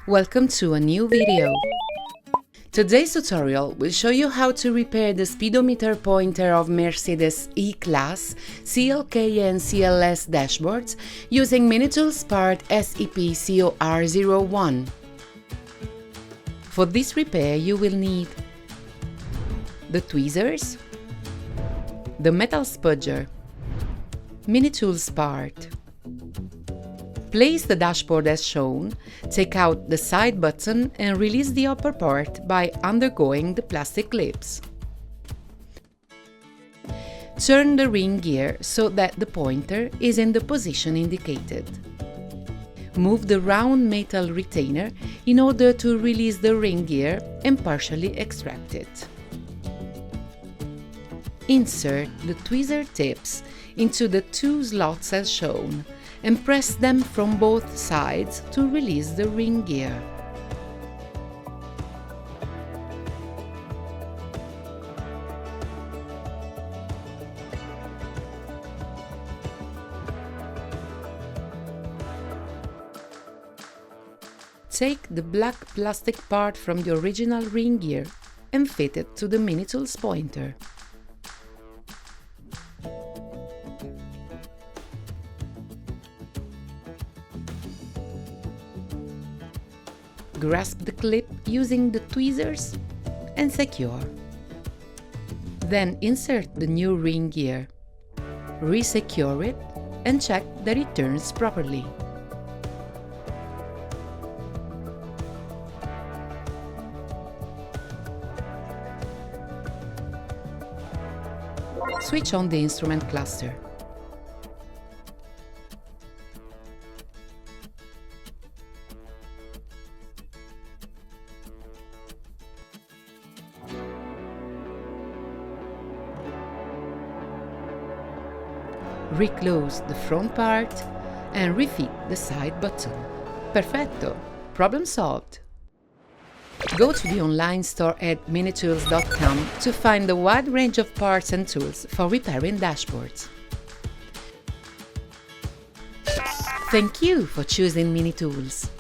Welcome to a new video. Today's tutorial will show you how to repair the speedometer pointer of Mercedes E-Class, CLK and CLS dashboards using Minitools part SEP-COR01. For this repair you will need the tweezers, the metal spudger, Minitools part. Place the dashboard as shown, take out the side button and release the upper part by undergoing the plastic clips. Turn the ring gear so that the pointer is in the position indicated. Move the round metal retainer in order to release the ring gear and partially extract it. Insert the tweezer tips into the two slots as shown and press them from both sides to release the ring gear. Take the black plastic part from the original ring gear and fit it to the Minitools pointer. Grasp the clip using the tweezers and secure. Then insert the new ring gear. Resecure it and check that it turns properly. Switch on the instrument cluster. Reclose the front part and refit the side button. Perfetto! Problem solved! Go to the online store at minitools.com to find a wide range of parts and tools for repairing dashboards. Thank you for choosing Minitools.